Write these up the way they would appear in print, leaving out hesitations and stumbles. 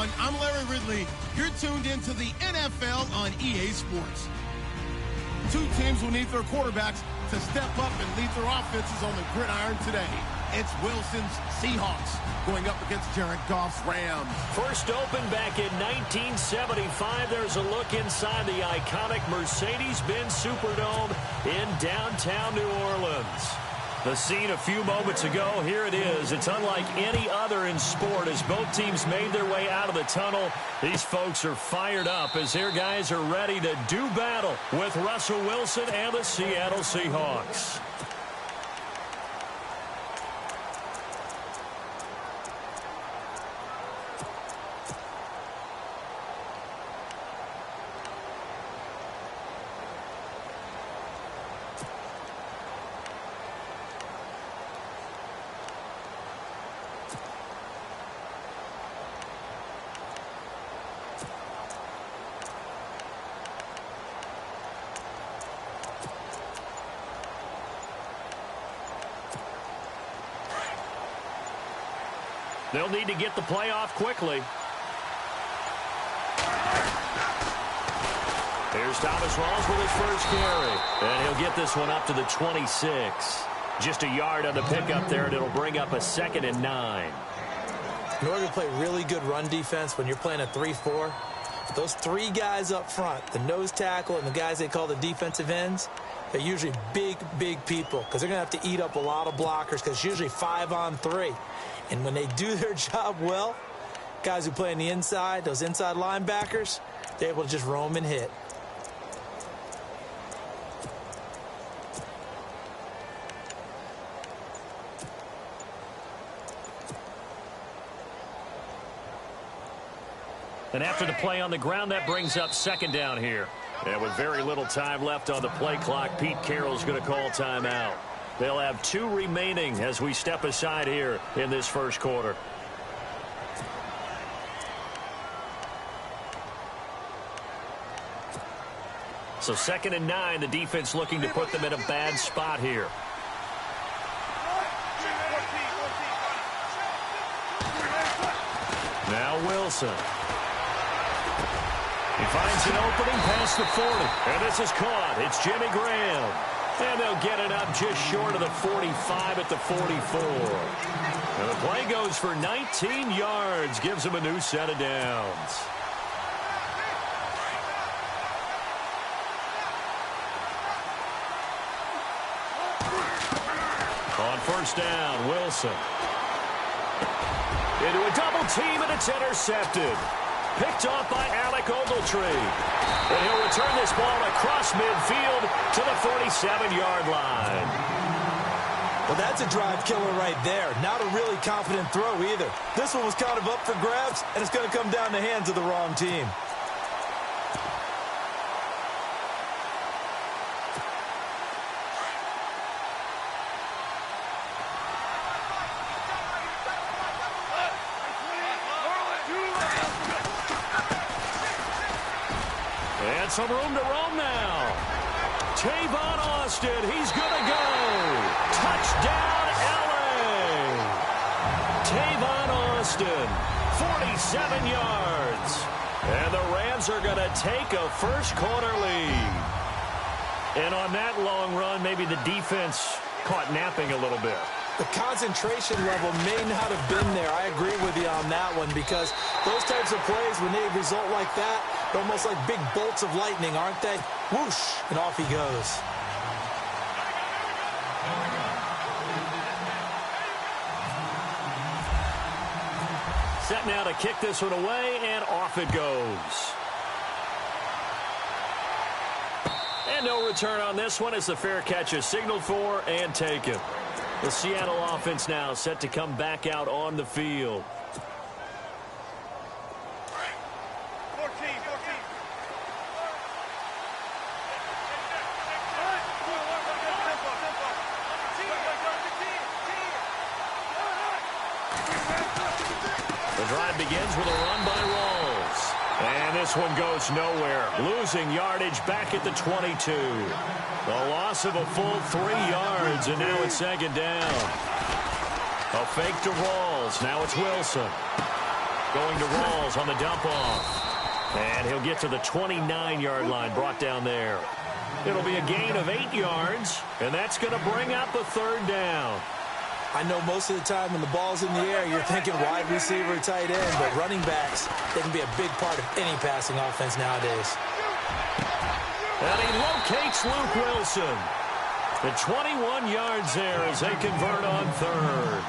everyone. I'm Larry Ridley. You're tuned into the NFL on EA Sports. Two teams will need their quarterbacks to step up and lead their offenses on the gridiron today. It's Wilson's Seahawks going up against Jared Goff's Rams. First opened back in 1975. There's a look inside the iconic Mercedes-Benz Superdome in downtown New Orleans. The scene a few moments ago, here it is. It's unlike any other in sport as both teams made their way out of the tunnel. These folks are fired up as their guys are ready to do battle with Russell Wilson and the Seattle Seahawks. They'll need to get the play off quickly. Here's Thomas Rawls with his first carry. And he'll get this one up to the 26. Just a yard on the pickup there, and it'll bring up a 2nd and 9. In order to play really good run defense when you're playing a 3-4, those three guys up front, the nose tackle and the guys they call the defensive ends, they're usually big, big people because they're going to have to eat up a lot of blockers because it's usually 5-on-3. And when they do their job well, guys who play on the inside, those inside linebackers, they're able to just roam and hit. And after the play on the ground, that brings up 2nd down here. And with very little time left on the play clock, Pete Carroll's going to call timeout. They'll have 2 remaining as we step aside here in this first quarter. So 2nd and 9, the defense looking to put them in a bad spot here. Now Wilson. He finds an opening past the 40. And this is caught. It's Jimmy Graham. And they'll get it up just short of the 45 at the 44. And the play goes for 19 yards. Gives them a new set of downs. On first down, Wilson. Into a double team, and it's intercepted. Picked off by Alec Ogletree. And he'll return this ball across midfield to the 47-yard line. Well, that's a drive killer right there. Not a really confident throw either. This one was kind of up for grabs, and it's going to come down the hands of the wrong team. And some room to roam now. Tavon Austin, he's going to go. Touchdown, L.A. Tavon Austin, 47 yards. And the Rams are going to take a first-quarter lead. And on that long run, maybe the defense caught napping a little bit. The concentration level may not have been there. I agree with you on that one because those types of plays, when they result like that, they're almost like big bolts of lightning, aren't they? Whoosh, and off he goes. Set now to kick this one away, and off it goes. And no return on this one as the fair catch is signaled for and taken. The Seattle offense now set to come back out on the field. The drive begins with a run by Rawls. And this one goes nowhere. Losing yardage back at the 22. The loss of a full 3 yards, and now it's 2nd down. A fake to Rawls. Now it's Wilson. Going to Rawls on the dump-off. And he'll get to the 29-yard line, brought down there. It'll be a gain of 8 yards, and that's going to bring up a third down. I know most of the time when the ball's in the air, you're thinking wide receiver, tight end, but running backs, they can be a big part of any passing offense nowadays. And he locates Luke Wilson. The 21 yards there as they convert on third.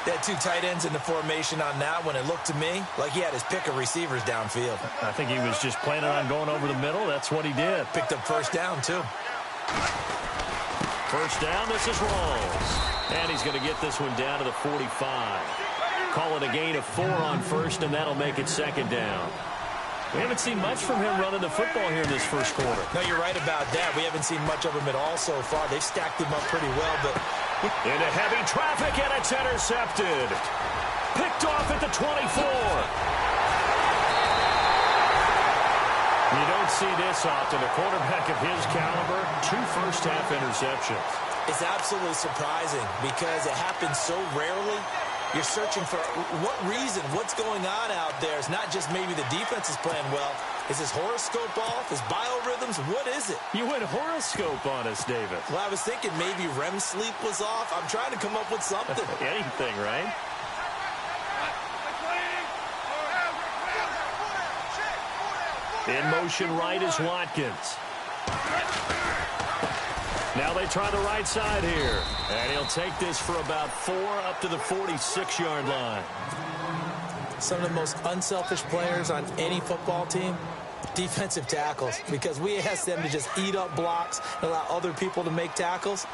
They had 2 tight ends in the formation on that one. It looked to me like he had his pick of receivers downfield. I think he was just planning on going over the middle. That's what he did. Picked up first down, too. First down, this is Rawls. And he's going to get this one down to the 45. Call it a gain of 4 on first, and that'll make it second down. We haven't seen much from him running the football here in this first quarter. No, you're right about that. We haven't seen much of him at all so far. They've stacked him up pretty well, but... Into heavy traffic, and it's intercepted. Picked off at the 24. You don't see this often. A quarterback of his caliber, 2 first-half interceptions. It's absolutely surprising because it happens so rarely. You're searching for what reason, what's going on out there. It's not just maybe the defense is playing well. Is his horoscope off? His biorhythms? What is it? You went horoscope on us, David. Well, I was thinking maybe REM sleep was off. I'm trying to come up with something. Anything, right? In motion right is Watkins. Now they try the right side here. And he'll take this for about 4 up to the 46-yard line. Some of the most unselfish players on any football team, defensive tackles, because we ask them to just eat up blocks and allow other people to make tackles.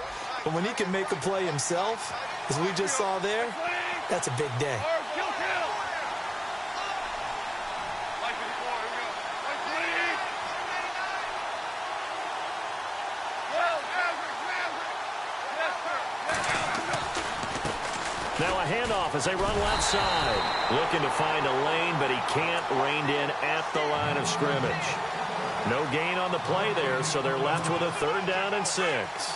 But when he can make a play himself, as we just saw there, that's a big day. Now a handoff as they run left side. Looking to find a lane, but he can't. Reined in at the line of scrimmage. No gain on the play there, so they're left with a 3rd down and 6.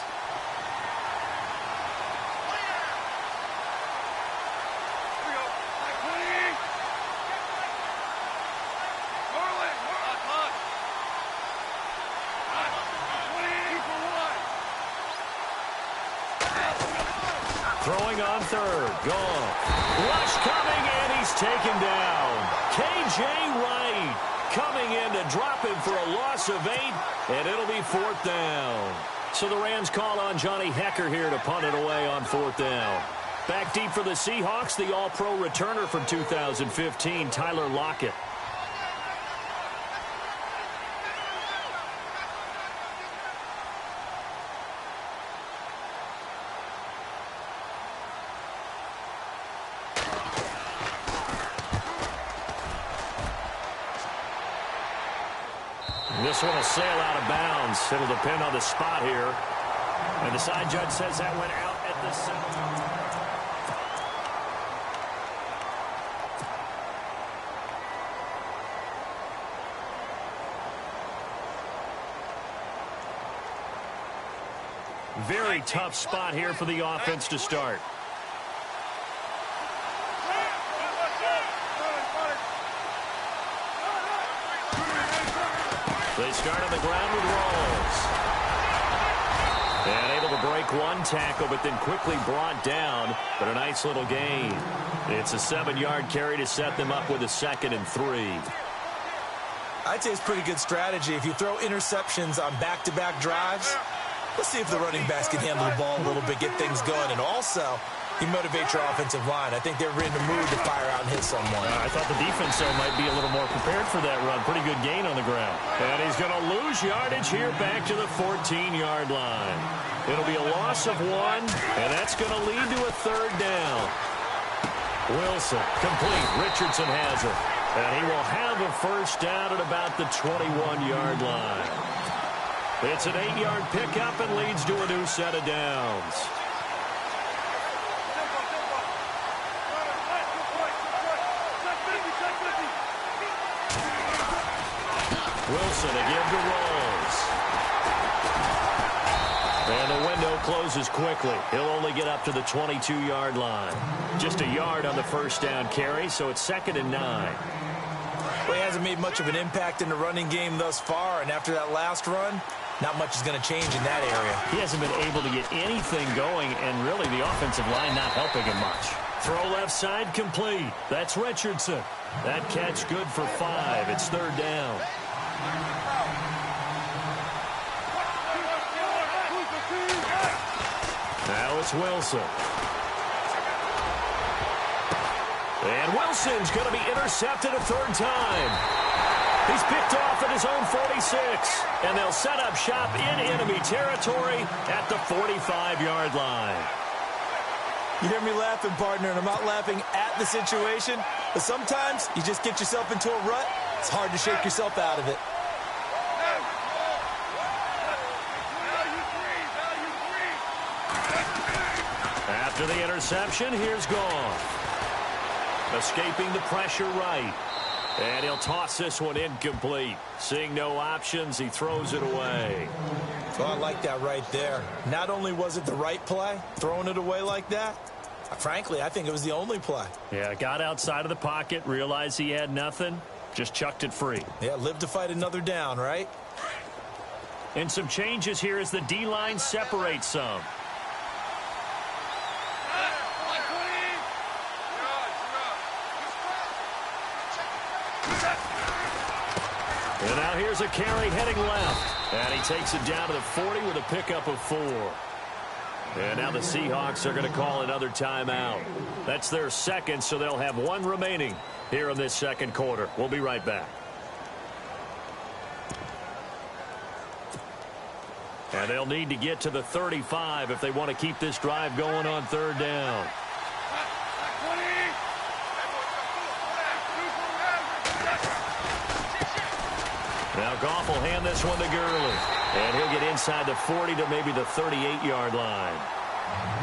Throwing on 3rd. Gone. Rush coming, and he's taken down. K.J. Wright coming in to drop him for a loss of 8, and it'll be 4th down. So the Rams call on Johnny Hecker here to punt it away on 4th down. Back deep for the Seahawks, the All-Pro returner from 2015, Tyler Lockett. This one will sail out of bounds. It'll depend on the spot here. And the side judge says that went out at the 7. Very tough spot here for the offense to start. They start on the ground with Rawls. And able to break one tackle, but then quickly brought down. But a nice little gain. It's a 7-yard carry to set them up with a 2nd and 3. I'd say it's pretty good strategy. If you throw interceptions on back-to-back drives, let's see if the running backs can handle the ball a little bit, get things going. And also, you motivate your offensive line. I think they're in the mood to fire out and hit someone. I thought the defense, though, might be a little more prepared for that run. Pretty good gain on the ground. And he's going to lose yardage here back to the 14-yard line. It'll be a loss of 1, and that's going to lead to a 3rd down. Wilson, complete. Richardson has it. And he will have a first down at about the 21-yard line. It's an 8-yard pickup and leads to a new set of downs. Wilson again to Rawls. And the window closes quickly. He'll only get up to the 22-yard line. Just a yard on the first down carry, so it's 2nd and 9. Well, he hasn't made much of an impact in the running game thus far, and after that last run, not much is going to change in that area. He hasn't been able to get anything going, and really the offensive line not helping him much. Throw left side complete. That's Richardson. That catch good for 5. It's 3rd down. Now it's Wilson. And Wilson's going to be intercepted a 3rd time. He's picked off at his own 46. And they'll set up shop in enemy territory at the 45-yard line. You hear me laughing, partner, and I'm not laughing at the situation, but sometimes you just get yourself into a rut. It's hard to shake yourself out of it. After the interception, here's Goff. Escaping the pressure right. And he'll toss this one incomplete. Seeing no options, he throws it away. So I like that right there. Not only was it the right play, throwing it away like that, frankly, I think it was the only play. Yeah, got outside of the pocket, realized he had nothing, just chucked it free. Yeah, live to fight another down, right? And some changes here as the D-line separates some. And now here's a carry heading left. And he takes it down to the 40 with a pickup of 4. And now the Seahawks are going to call another timeout. That's their 2nd, so they'll have 1 remaining here in this 2nd quarter. We'll be right back. And they'll need to get to the 35 if they want to keep this drive going on 3rd down. Now Goff will hand this one to Gurley. And he'll get inside the 40 to maybe the 38-yard line.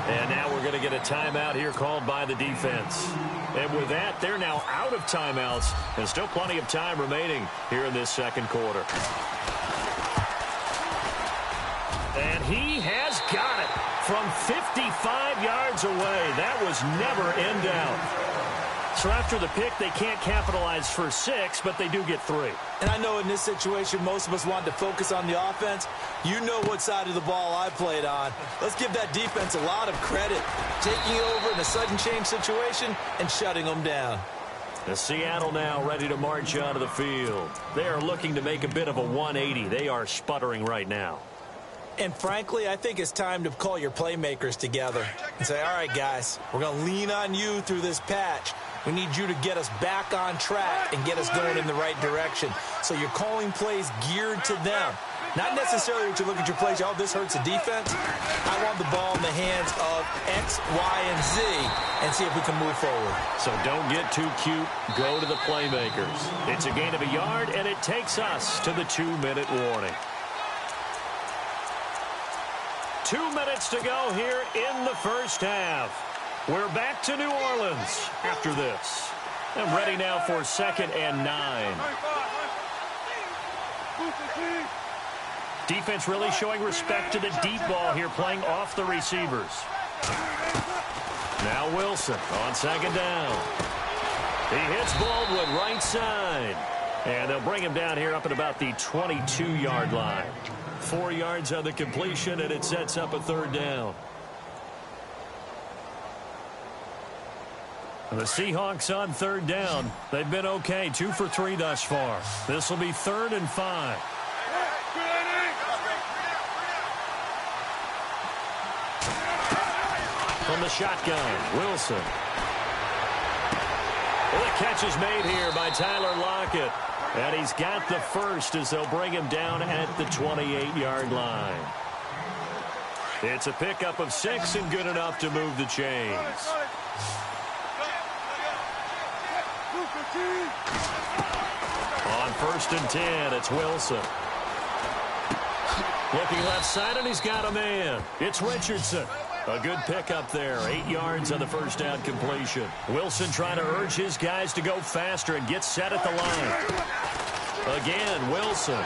And now we're going to get a timeout here called by the defense. And with that, they're now out of timeouts. And still plenty of time remaining here in this 2nd quarter. And he has got it from 55 yards away. That was never in doubt. So after the pick, they can't capitalize for 6, but they do get 3. And I know in this situation, most of us want to focus on the offense. You know what side of the ball I played on. Let's give that defense a lot of credit, taking it over in a sudden change situation and shutting them down. The Seattle now ready to march onto the field. They are looking to make a bit of a 180. They are sputtering right now. And frankly, I think it's time to call your playmakers together and say, all right, guys, we're going to lean on you through this patch. We need you to get us back on track and get us going in the right direction. So you're calling plays geared to them. Not necessarily what you look at your plays, oh, this hurts the defense. I want the ball in the hands of X, Y, and Z and see if we can move forward. So don't get too cute. Go to the playmakers. It's a gain of a yard, and it takes us to the 2-minute warning. 2 minutes to go here in the first half. We're back to New Orleans after this. And ready now for 2nd and 9. Defense really showing respect to the deep ball here, playing off the receivers. Now Wilson on 2nd down. He hits Baldwin right side. And they'll bring him down here up at about the 22-yard line. 4 yards on the completion, and it sets up a 3rd down. The Seahawks on 3rd down. They've been okay, 2 for 3 thus far. This will be 3rd and 5. From the shotgun, Wilson. Well, the catch is made here by Tyler Lockett. And he's got the first as they'll bring him down at the 28-yard line. It's a pickup of 6 and good enough to move the chains. On 1st and 10, it's Wilson. Looking left side, and he's got a man. It's Richardson. A good pickup there. 8 yards on the first down completion. Wilson trying to urge his guys to go faster and get set at the line. Again, Wilson.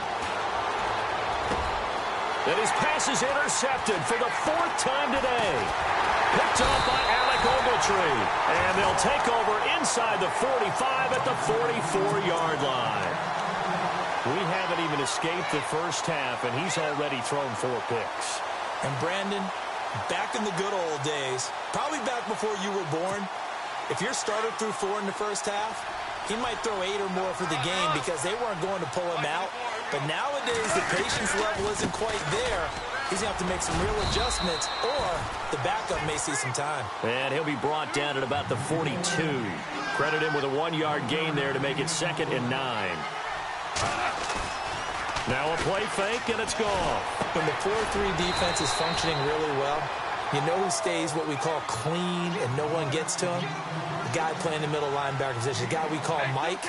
And his pass is intercepted for the 4th time today. Picked off by Alec Ogletree. And they'll take over inside the 45 at the 44-yard line. We haven't even escaped the first half, and he's already thrown 4 picks. And Brandon, back in the good old days, probably back before you were born, if your starter threw 4 in the first half, he might throw 8 or more for the game because they weren't going to pull him out. But nowadays, the patience level isn't quite there. He's going to have to make some real adjustments, or the backup may see some time. And he'll be brought down at about the 42. Credit him with a 1-yard gain there to make it 2nd and 9. Now a play fake, and it's gone. When the 4-3 defense is functioning really well, you know who stays what we call clean and no one gets to him? The guy playing the middle linebacker position, the guy we call Mike.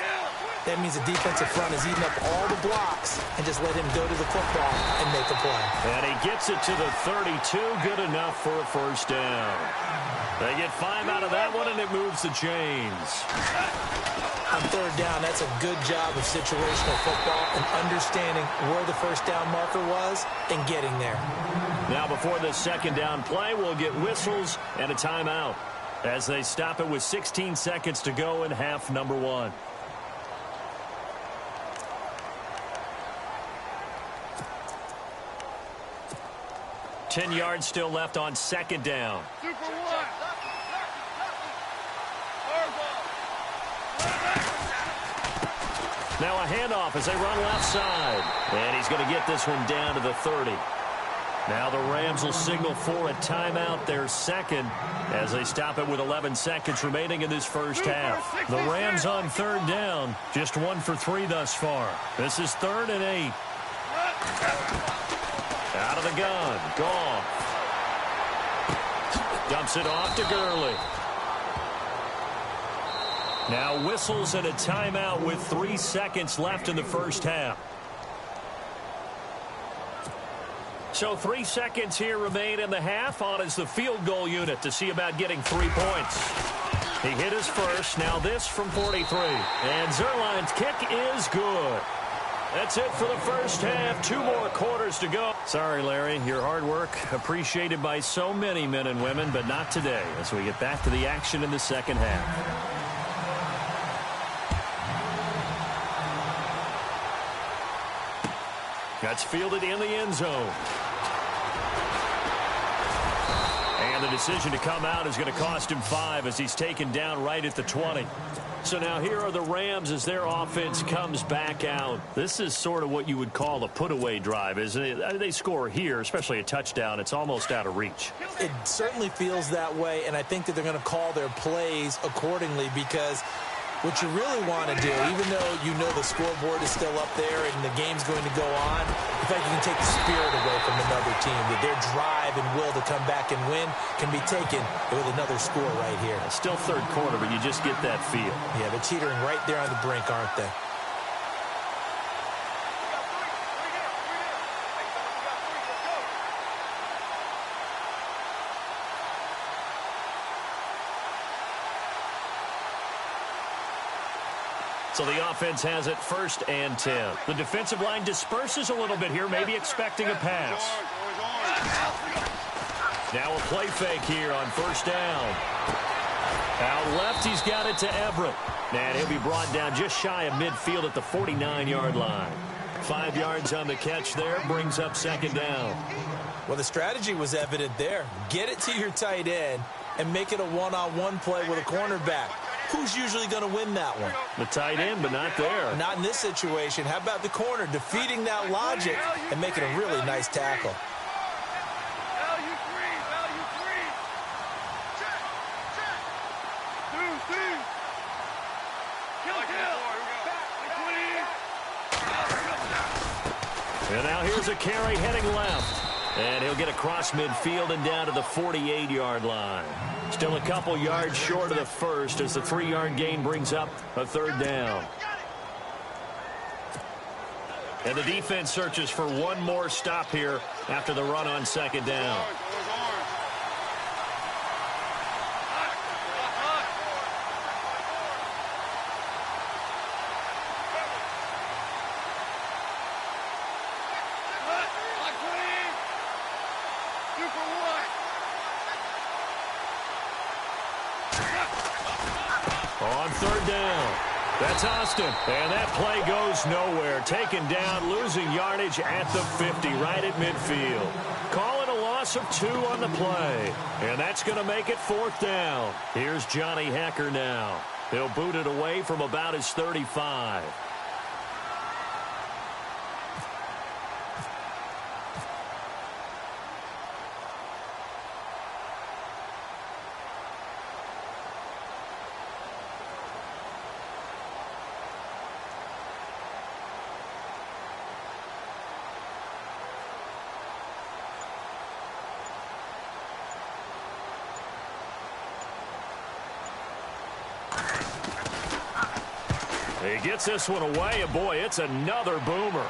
That means the defensive front is eating up all the blocks and just let him go to the football and make a play. And he gets it to the 32, good enough for a first down. They get 5 out of that one, and it moves the chains. On 3rd down, that's a good job of situational football and understanding where the first down marker was and getting there. Now before the 2nd down play, we'll get whistles and a timeout as they stop it with 16 seconds to go in half number 1. Ten yards still left on 2nd down. Now a handoff as they run left side. And he's going to get this one down to the 30. Now the Rams will signal for a timeout, their 2nd, as they stop it with 11 seconds remaining in this first half. The Rams on 3rd down, just 1 for 3 thus far. This is 3rd and 8. Out of the gun, Goff. Dumps it off to Gurley. Now whistles and a timeout with 3 seconds left in the first half. So 3 seconds here remain in the half. On is the field goal unit to see about getting 3 points. He hit his first. Now this from 43. And Zerline's kick is good. That's it for the first half. 2 more quarters to go. Sorry, Larry. Your hard work appreciated by so many men and women, but not today as we get back to the action in the second half. That's fielded in the end zone. And the decision to come out is going to cost him 5 as he's taken down right at the 20. So now here are the Rams as their offense comes back out. This is sort of what you would call a put-away drive, isn't it? They score here, especially a touchdown. It's almost out of reach. It certainly feels that way, and I think that they're going to call their plays accordingly because what you really want to do, even though you know the scoreboard is still up there and the game's going to go on, in fact, you can take the spirit away from another team. That their drive and will to come back and win can be taken with another score right here. It's still 3rd quarter, but you just get that feel. Yeah, they're teetering right there on the brink, aren't they? So the offense has it 1st and 10. The defensive line disperses a little bit here, maybe expecting a pass. Now a play fake here on 1st down. Out left, he's got it to Everett. And he'll be brought down just shy of midfield at the 49-yard line. 5 yards on the catch there, brings up 2nd down. Well, the strategy was evident there. Get it to your tight end and make it a one-on-one play with a cornerback. Who's usually going to win that one? The tight end, but not there. Not in this situation. How about the corner defeating that logic and making a really nice tackle? And now here's a carry heading left. And he'll get across midfield and down to the 48-yard line. Still a couple yards short of the first as the 3-yard gain brings up a 3rd down. And the defense searches for one more stop here after the run on 2nd down. On third down. That's Austin. And that play goes nowhere. Taken down, losing yardage at the 50, right at midfield. Call it a loss of 2 on the play. And that's going to make it 4th down. Here's Johnny Hecker now. He'll boot it away from about his 35. He gets this one away, and boy, it's another boomer.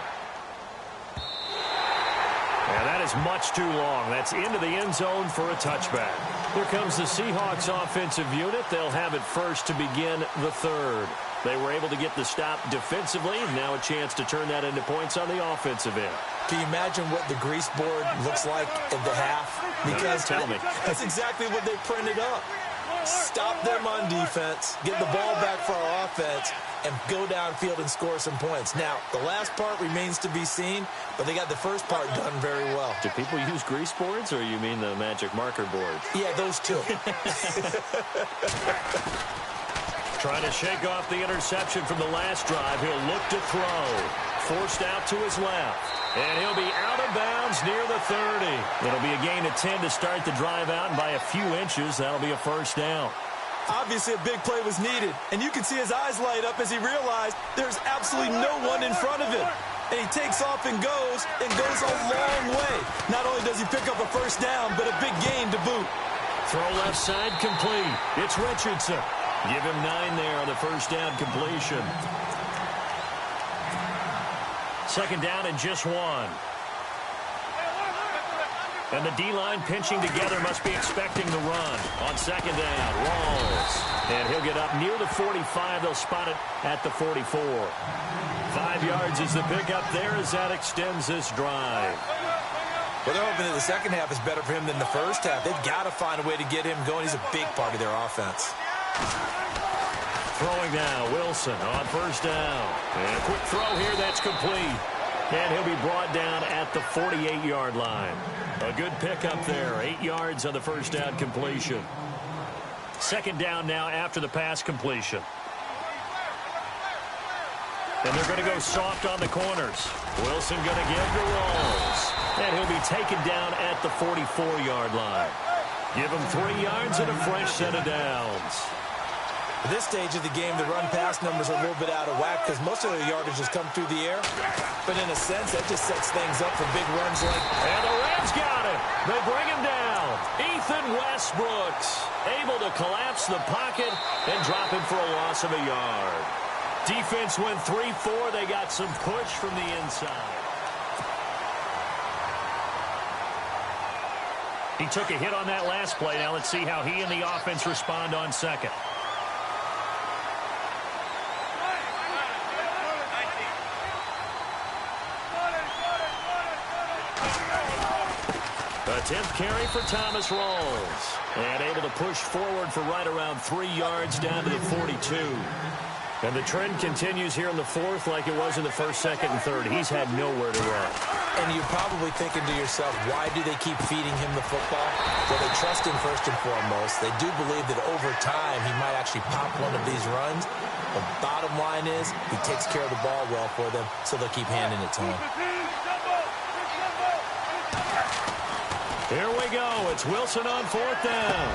And that is much too long. That's into the end zone for a touchback. Here comes the Seahawks offensive unit. They'll have it first to begin the 3rd. They were able to get the stop defensively. Now a chance to turn that into points on the offensive end. Can you imagine what the grease board looks like at the half? Because tell me. That's exactly what they printed up. Stop them on defense, get the ball back for our offense, and go downfield and score some points. Now, the last part remains to be seen, but they got the first part done very well. Do people use grease boards, or you mean the magic marker boards? Yeah, those two. Trying to shake off the interception from the last drive. He'll look to throw. Forced out to his left. And he'll be out of bounds near the 30. It'll be a gain of 10 to start the drive out, and by a few inches, that'll be a 1st down. Obviously, a big play was needed, and you can see his eyes light up as he realized there's absolutely no one in front of him. And he takes off and goes a long way. Not only does he pick up a 1st down, but a big gain to boot. Throw left side complete. It's Richardson. Give him 9 there on the 1st down completion. 2nd down and just 1. And the D-line pinching together, must be expecting the run. On 2nd down, Rawls. And he'll get up near the 45. They'll spot it at the 44. 5 yards is the pickup there as that extends this drive. Well, they're hoping that the second half is better for him than the first half. They've got to find a way to get him going. He's a big part of their offense. Throwing now, Wilson on 1st down. And a quick throw here that's complete. And he'll be brought down at the 48-yard line. A good pickup there. 8 yards on the 1st down completion. 2nd down now after the pass completion. And they're going to go soft on the corners. Wilson going to give to Rawls. And he'll be taken down at the 44-yard line. Give him 3 yards and a fresh set of downs. At this stage of the game, the run-pass numbers are a little bit out of whack because most of the yardage has come through the air. But in a sense, that just sets things up for big runs like... And the Rams got him. They bring him down. Ethan Westbrooks able to collapse the pocket and drop him for a loss of a yard. Defense went 3-4. They got some push from the inside. He took a hit on that last play. Now let's see how he and the offense respond on 2nd. A 10th carry for Thomas Rawls. And able to push forward for right around 3 yards down to the 42. And the trend continues here in the 4th like it was in the 1st, 2nd, and 3rd. He's had nowhere to run. And you're probably thinking to yourself, why do they keep feeding him the football? Well, they trust him first and foremost. They do believe that over time he might actually pop one of these runs. The bottom line is he takes care of the ball well for them, so they'll keep handing it to him. Here we go. It's Wilson on 4th down.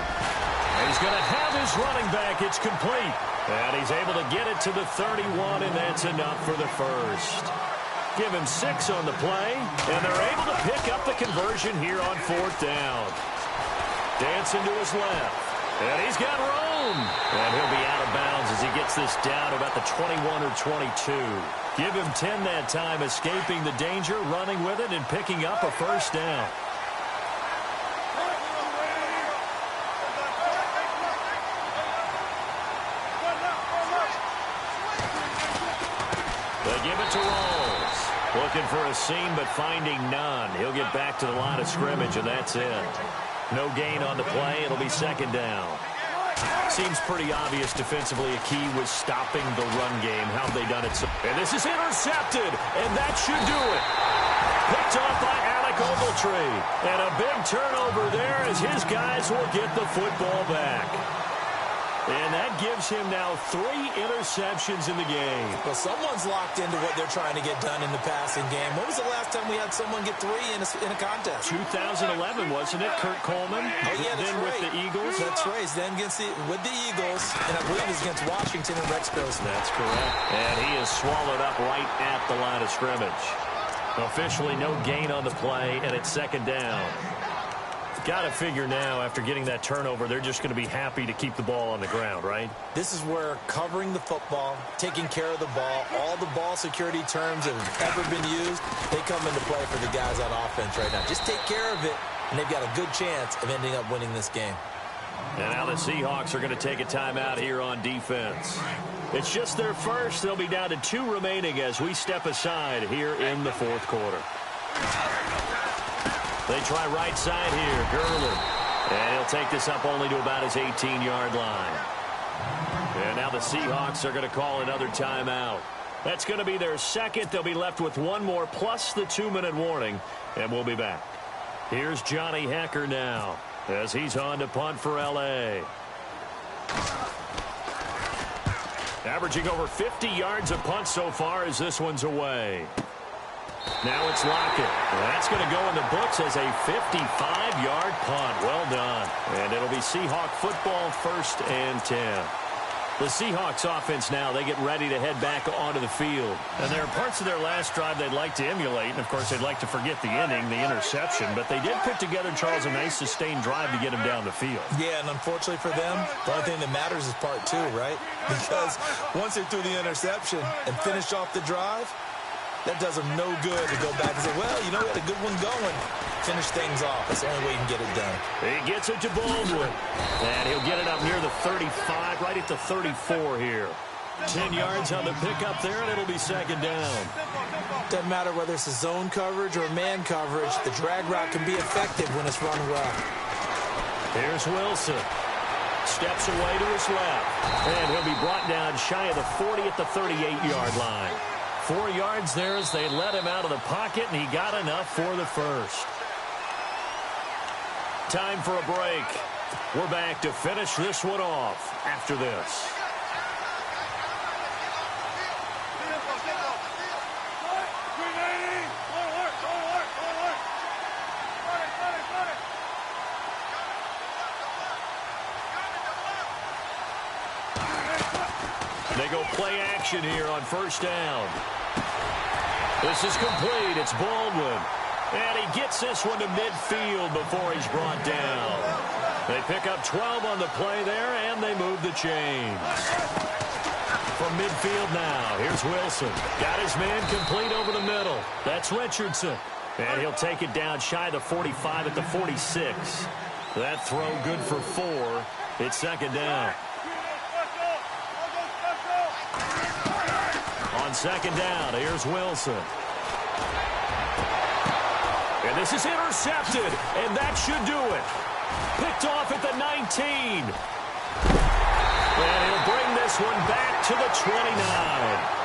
And he's going to have his running back. It's complete. And he's able to get it to the 31, and that's enough for the 1st. Give him 6 on the play, and they're able to pick up the conversion here on 4th down. Dancing to his left. And he's got room. And he'll be out of bounds as he gets this down about the 21 or 22. Give him 10 that time, escaping the danger, running with it, and picking up a 1st down. They give it to Rawls. Looking for a seam, but finding none. He'll get back to the line of scrimmage, and that's it. No gain on the play. It'll be 2nd down. Seems pretty obvious defensively. A key was stopping the run game. How have they done it? And this is intercepted, and that should do it. Picked off by Alec Ogletree. And a big turnover there as his guys will get the football back. And that gives him now 3 interceptions in the game. Well, someone's locked into what they're trying to get done in the passing game. When was the last time we had someone get 3 in a contest? 2011, wasn't it? Kurt Coleman. Oh, yeah, that's then right. With the Eagles. That's right. Then with the Eagles, and I believe it's against Washington and Rex Grossman. That's correct. And he is swallowed up right at the line of scrimmage. Officially no gain on the play, and it's 2nd down. Got to figure now, after getting that turnover, they're just going to be happy to keep the ball on the ground, right? This is where covering the football, taking care of the ball, all the ball security terms that have ever been used, they come into play for the guys on offense right now. Just take care of it, and they've got a good chance of ending up winning this game. And now the Seahawks are going to take a timeout here on defense. It's just their first. They'll be down to 2 remaining as we step aside here in the 4th quarter. They try right side here, Gurley. And he'll take this up only to about his 18-yard line. And now the Seahawks are going to call another timeout. That's going to be their 2nd. They'll be left with 1 more plus the 2-minute warning. And we'll be back. Here's Johnny Hecker now as he's on to punt for L.A. Averaging over 50 yards a punt so far as this one's away. Now it's Lockett. That's going to go in the books as a 55-yard punt. Well done. And it'll be Seahawk football, 1st and 10. The Seahawks offense now, they get ready to head back onto the field. And there are parts of their last drive they'd like to emulate. And, of course, they'd like to forget the inning, the interception. But they did put together, Charles, a nice sustained drive to get them down the field. Yeah, and unfortunately for them, the only thing that matters is part 2, right? Because once they threw the interception and finished off the drive, that does them no good to go back and say, well, you know, we had a good one going. Finish things off. That's the only way you can get it done. He gets it to Baldwin. And he'll get it up near the 35, right at the 34 here. 10 yards on the pickup there, and it'll be 2nd down. Doesn't matter whether it's a zone coverage or man coverage. The drag route can be effective when it's run well. Here's Wilson. Steps away to his left. And he'll be brought down shy of the 40 at the 38-yard line. 4 yards there as they let him out of the pocket, and he got enough for the 1st. Time for a break. We're back to finish this one off after this. They go play action here on 1st down. This is complete. It's Baldwin. And he gets this one to midfield before he's brought down. They pick up 12 on the play there, and they move the chains. From midfield now, here's Wilson. Got his man complete over the middle. That's Richardson. And he'll take it down shy of the 45 at the 46. That throw good for 4. It's 2nd down. On 2nd down, here's Wilson. And this is intercepted, and that should do it. Picked off at the 19. And he'll bring this one back to the 29.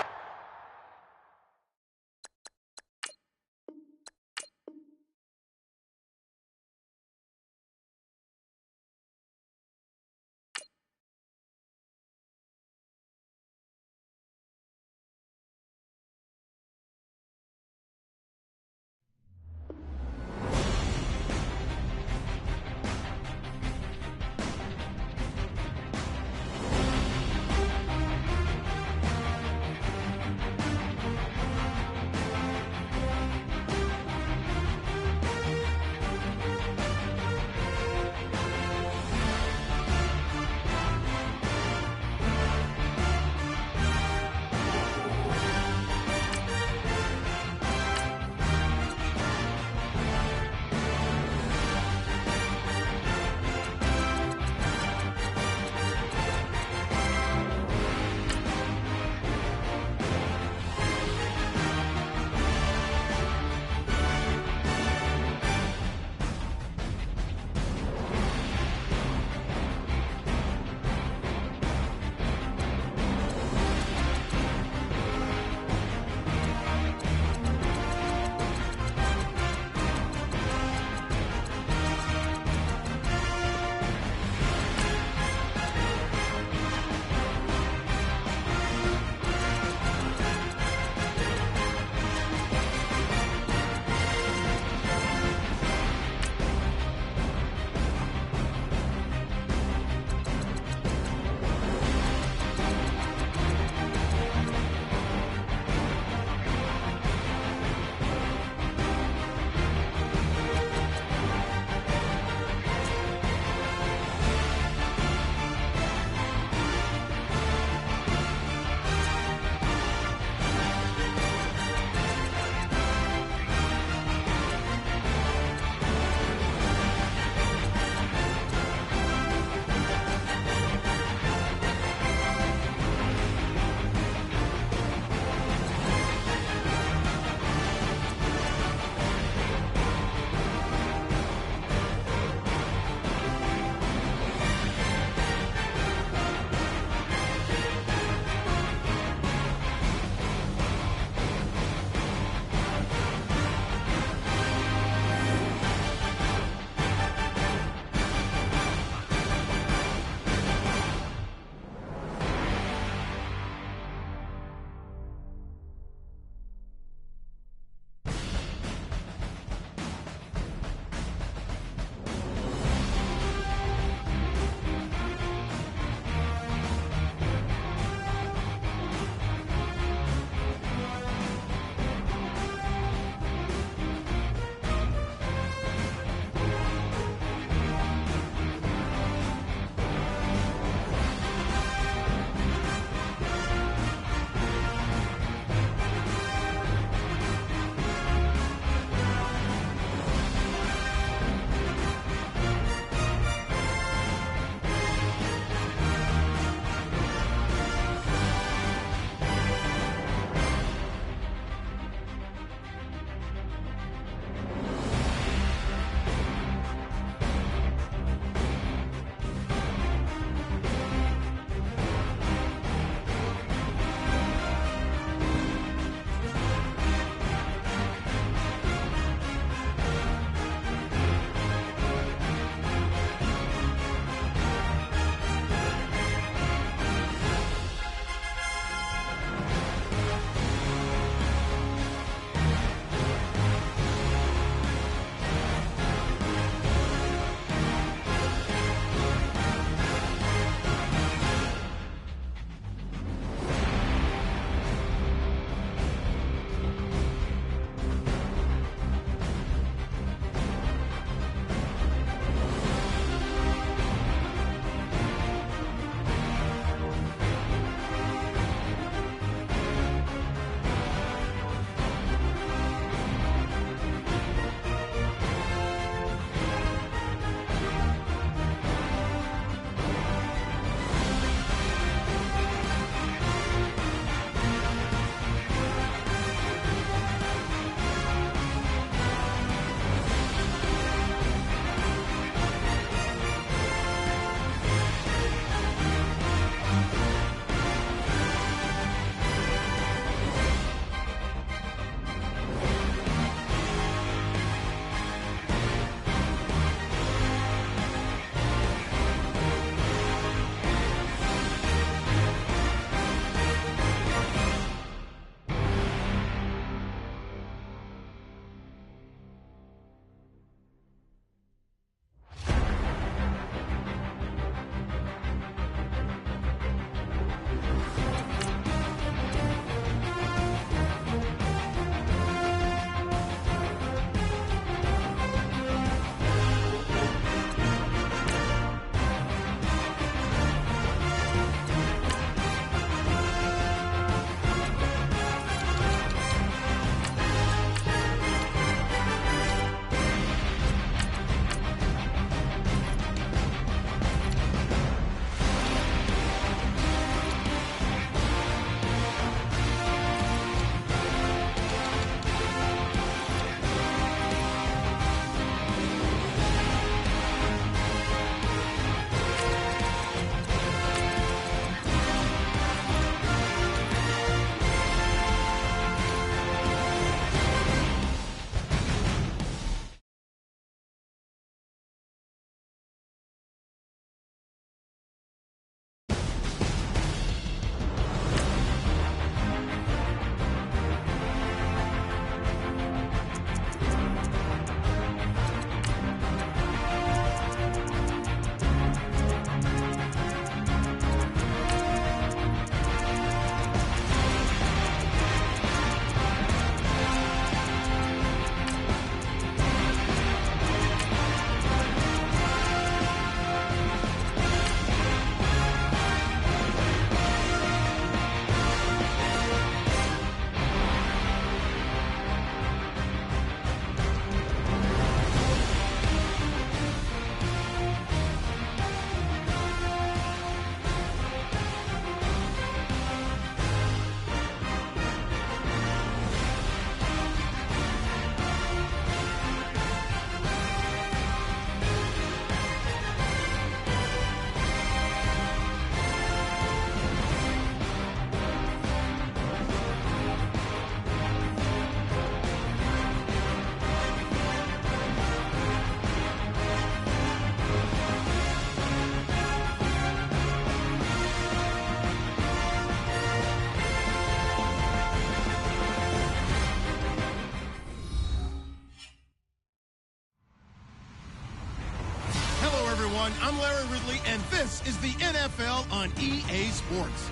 I'm Larry Ridley, and this is the NFL on EA Sports.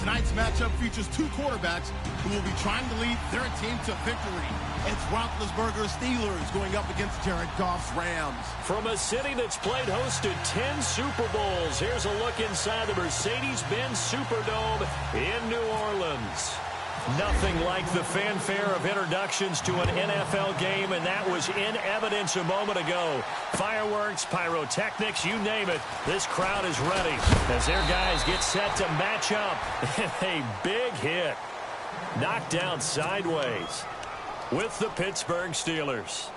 Tonight's matchup features two quarterbacks who will be trying to lead their team to victory. It's Roethlisberger's Steelers going up against Jared Goff's Rams. From a city that's played host to 10 Super Bowls, here's a look inside the Mercedes-Benz Superdome in New Orleans. Nothing like the fanfare of introductions to an NFL game, and that was in evidence a moment ago. Fireworks, pyrotechnics, you name it. This crowd is ready as their guys get set to match up. A big hit. Knocked down sideways with the Pittsburgh Steelers.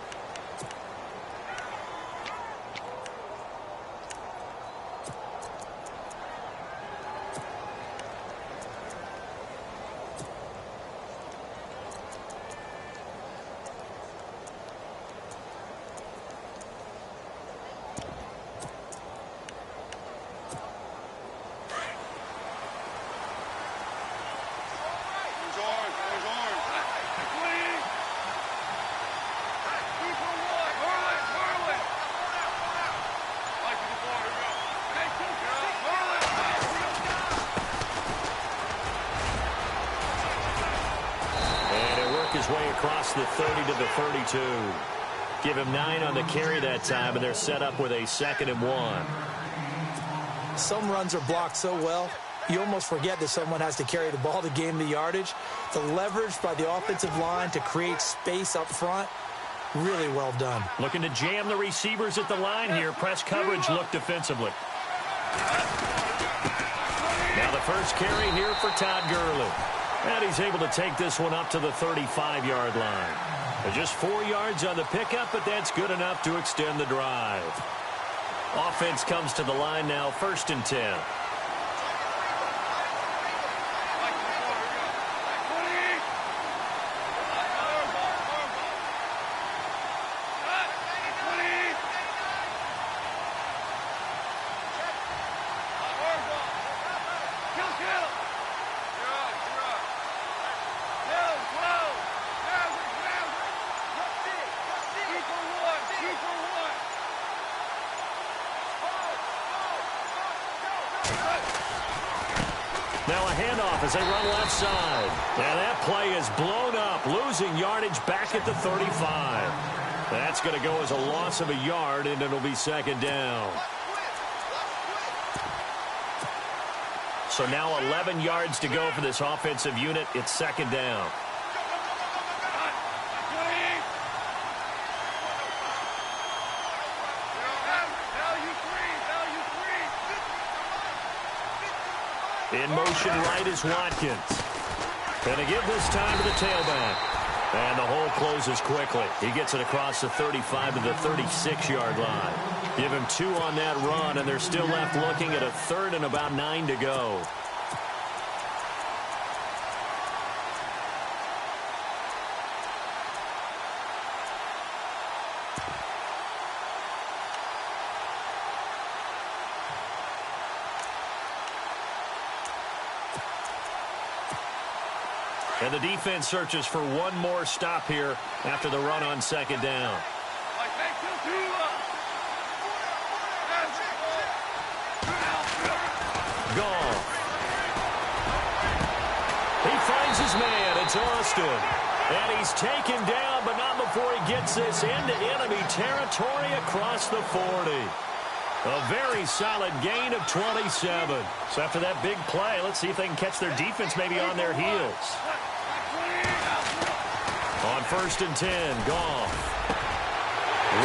His way across the 30 to the 32. Give him 9 on the carry that time, and they're set up with a 2nd and 1. Some runs are blocked so well, you almost forget that someone has to carry the ball to gain the yardage. The leverage by the offensive line to create space up front, really well done. Looking to jam the receivers at the line here. Press coverage look defensively. Now the first carry here for Todd Gurley. And he's able to take this one up to the 35-yard line. Just 4 yards on the pickup, but that's good enough to extend the drive. Offense comes to the line now, 1st and 10. Now a handoff as they run left side. And that play is blown up, losing yardage back at the 35. That's going to go as a loss of a yard, and it'll be 2nd down. So now 11 yards to go for this offensive unit. It's 2nd down. In motion right is Watkins. Going to give this time to the tailback. And the hole closes quickly. He gets it across the 35 to the 36-yard line. Give him 2 on that run, and they're still left looking at a 3rd and about 9 to go. And the defense searches for one more stop here after the run on 2nd down. Goff. He finds his man. It's Austin. And he's taken down, but not before he gets this into enemy territory across the 40. A very solid gain of 27. So after that big play, let's see if they can catch their defense maybe on their heels. On 1st and 10, Goff.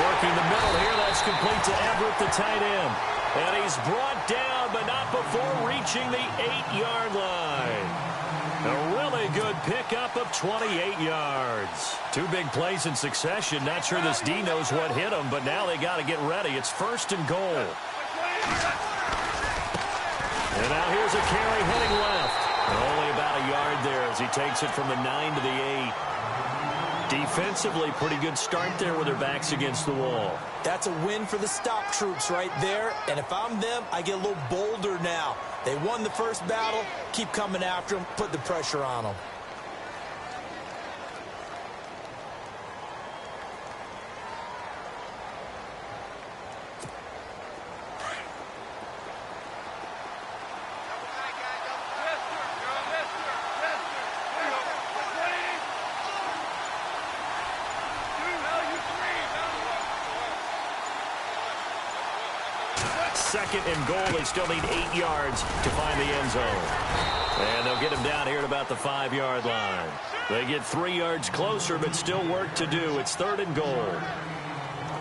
Working the middle here. That's complete to Everett, the tight end. And he's brought down, but not before reaching the 8-yard line. A really good pickup of 28 yards. 2 big plays in succession. Not sure this D knows what hit him, but now they got to get ready. It's 1st and goal. And now here's a carry heading left. Only about a yard there as he takes it from the 9 to the 8. Defensively, pretty good start there with their backs against the wall. That's a win for the stop troops right there. And if I'm them, I get a little bolder now. They won the first battle. Keep coming after them. Put the pressure on them. 2nd and goal. They still need 8 yards to find the end zone. And they'll get him down here at about the 5-yard line. They get 3 yards closer, but still work to do. It's 3rd and goal.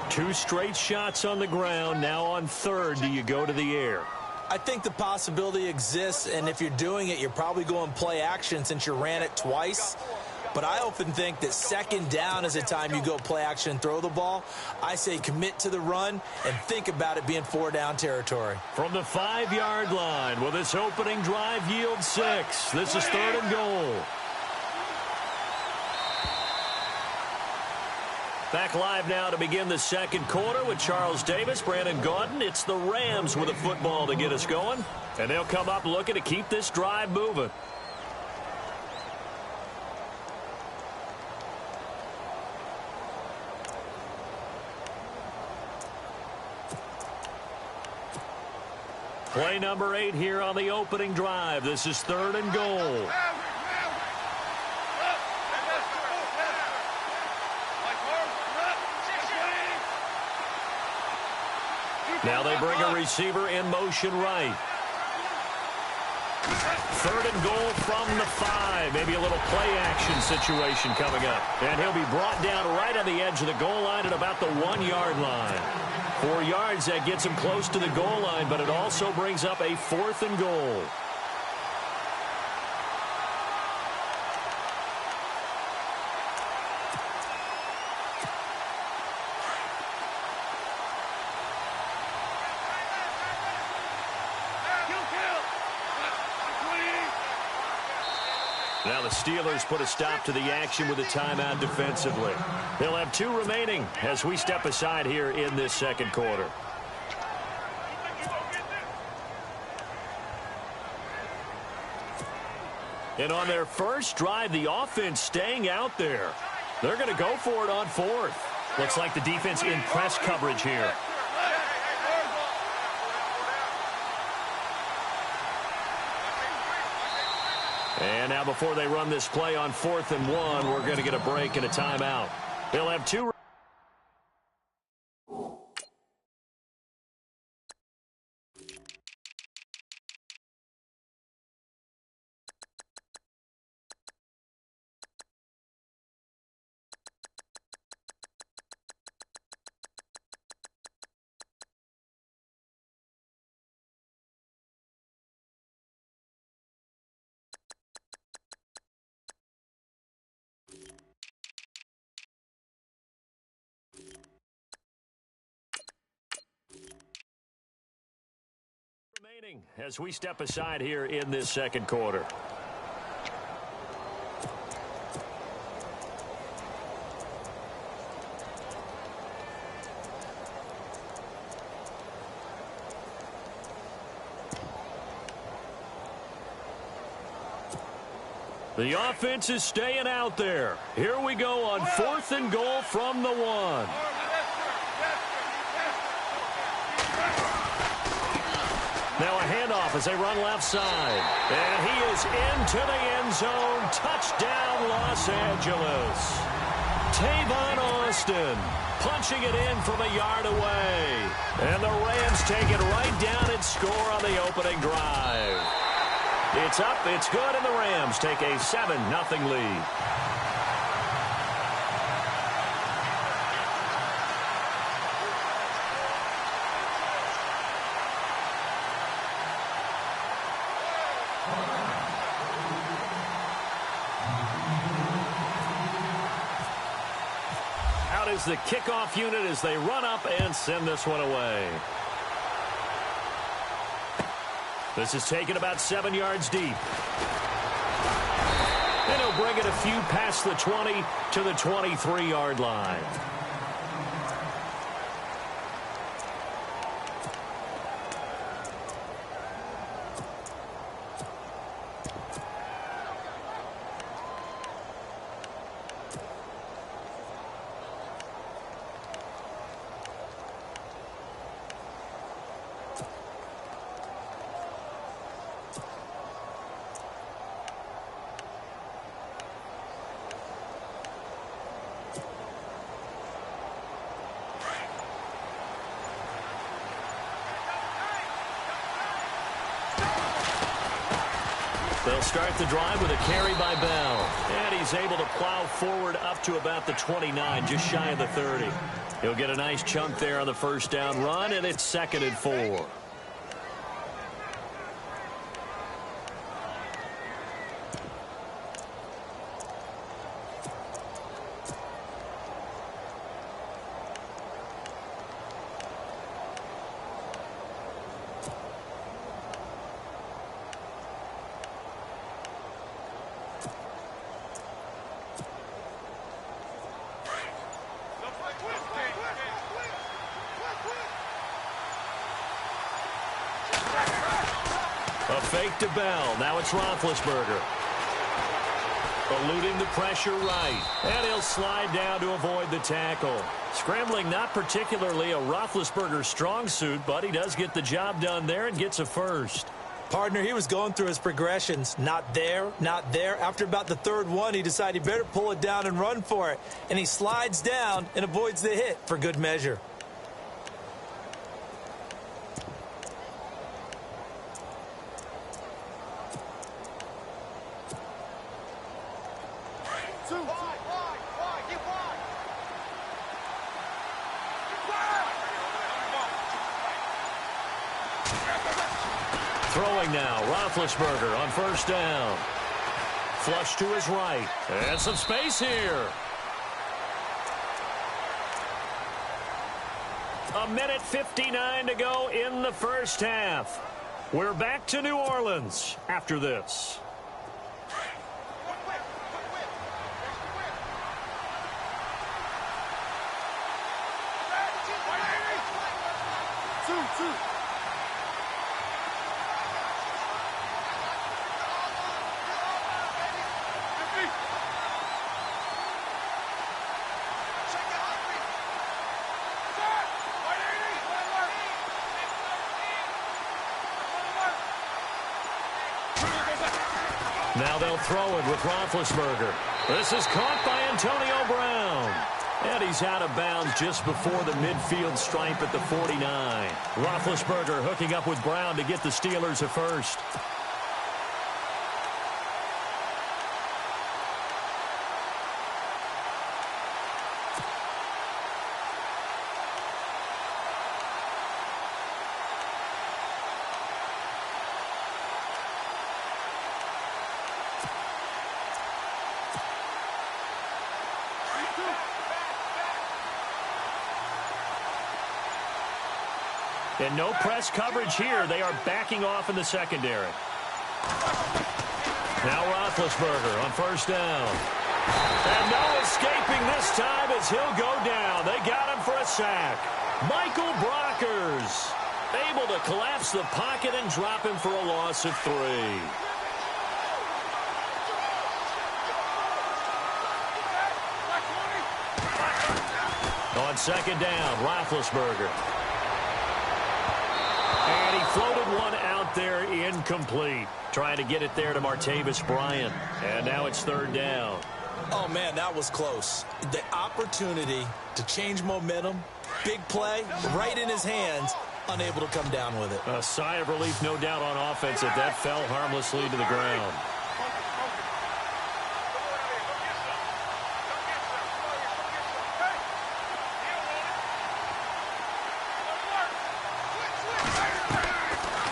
2 straight shots on the ground. Now on 3rd, do you go to the air? I think the possibility exists, and if you're doing it, you're probably going play action since you ran it twice. But I often think that 2nd down is the time you go play action and throw the ball. I say commit to the run and think about it being 4-down territory. From the 5-yard line, will this opening drive yield 6? This is 3rd and goal. Back live now to begin the 2nd quarter with Charles Davis, Brandon Gaudin. It's the Rams with a football to get us going. And they'll come up looking to keep this drive moving. Play number 8 here on the opening drive. This is 3rd and goal. Now they bring a receiver in motion right. 3rd and goal from the 5. Maybe a little play action situation coming up. And he'll be brought down right on the edge of the goal line at about the 1-yard line. 4 yards, that gets him close to the goal line, but it also brings up a 4th and goal. Now the Steelers put a stop to the action with a timeout defensively. They'll have 2 remaining as we step aside here in this 2nd quarter. And on their first drive, the offense staying out there. They're going to go for it on 4th. Looks like the defense in press coverage here. And now before they run this play on 4th and 1, we're going to get a break and a timeout. They'll have 2. Remaining as we step aside here in this 2nd quarter. The offense is staying out there. Here we go on 4th and goal from the 1. Now a handoff as they run left side. And he is into the end zone. Touchdown, Los Angeles. Tavon Austin punching it in from a yard away. And the Rams take it right down and score on the opening drive. It's up, it's good, and the Rams take a 7-0 lead. Out is the kickoff unit as they run up and send this one away. This is taken about 7 yards deep. And he'll bring it a few past the 20 to the 23-yard line. They'll start the drive with a carry by Bell. And he's able to plow forward up to about the 29, just shy of the 30. He'll get a nice chunk there on the first down run, and it's 2nd and 4. A fake to Bell. Now it's Roethlisberger. Eluding the pressure right. And he'll slide down to avoid the tackle. Scrambling not particularly a Roethlisberger strong suit, but he does get the job done there and gets a first. Partner, he was going through his progressions. Not there, not there. After about the third one, he decided he better pull it down and run for it. And he slides down and avoids the hit for good measure. Throwing now, Roethlisberger on first down. Flush to his right. And some space here. A minute 59 to go in the first half. We're back to New Orleans after this. Now they'll throw it with Roethlisberger. This is caught by Antonio Brown. And he's out of bounds just before the midfield stripe at the 49. Roethlisberger hooking up with Brown to get the Steelers a first. And no press coverage here. They are backing off in the secondary. Now Roethlisberger on first down. And no escaping this time as he'll go down. They got him for a sack. Michael Brockers able to collapse the pocket and drop him for a loss of 3. On second down, Roethlisberger. And he floated one out there incomplete. Trying to get it there to Martavis Bryant. And now it's third down. Oh, man, that was close. The opportunity to change momentum, big play, right in his hands, unable to come down with it. A sigh of relief, no doubt, on offense that that fell harmlessly to the ground.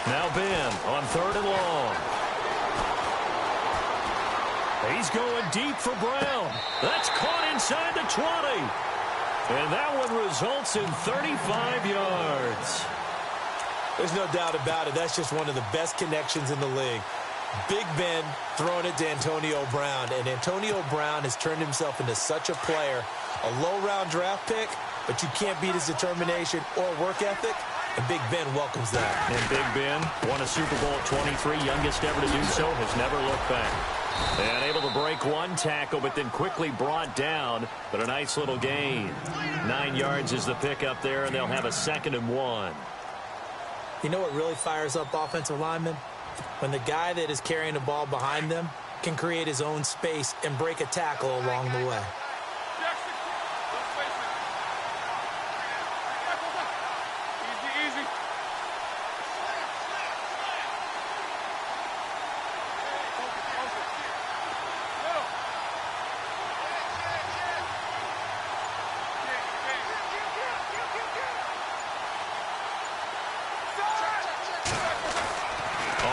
Now Ben on third and long. He's going deep for Brown. That's caught inside the 20. And that one results in 35 yards. There's no doubt about it. That's just one of the best connections in the league. Big Ben throwing it to Antonio Brown. And Antonio Brown has turned himself into such a player. A low-round draft pick, but you can't beat his determination or work ethic. And Big Ben welcomes that. And Big Ben won a Super Bowl at 23, youngest ever to do so, has never looked back. And able to break one tackle, but then quickly brought down. But a nice little gain. 9 yards is the pickup there, and they'll have a 2nd and 1. You know what really fires up offensive linemen? When the guy that is carrying the ball behind them can create his own space and break a tackle along the way.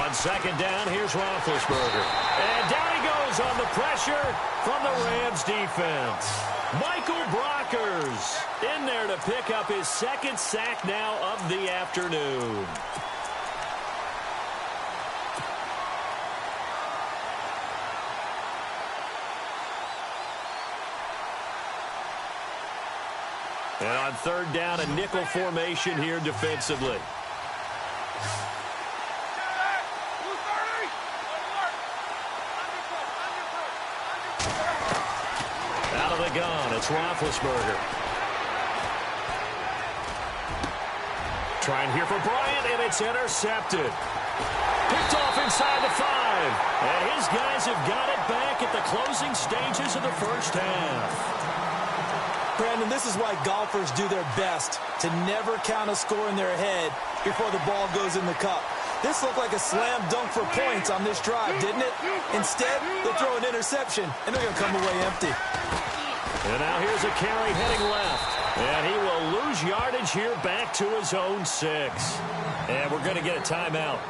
On second down, here's Roethlisberger. And down he goes on the pressure from the Rams defense. Michael Brockers in there to pick up his second sack now of the afternoon. And on third down, a nickel formation here defensively. Out of the gun, it's Roethlisberger. Trying here for Bryant, and it's intercepted. Picked off inside the 5. And his guys have got it back at the closing stages of the first half. Brandon, this is why golfers do their best to never count a score in their head before the ball goes in the cup. This looked like a slam dunk for points on this drive, didn't it? Instead, they throw an interception, and they're going to come away empty. And now here's a carry heading left. And he will lose yardage here back to his own 6. And we're going to get a timeout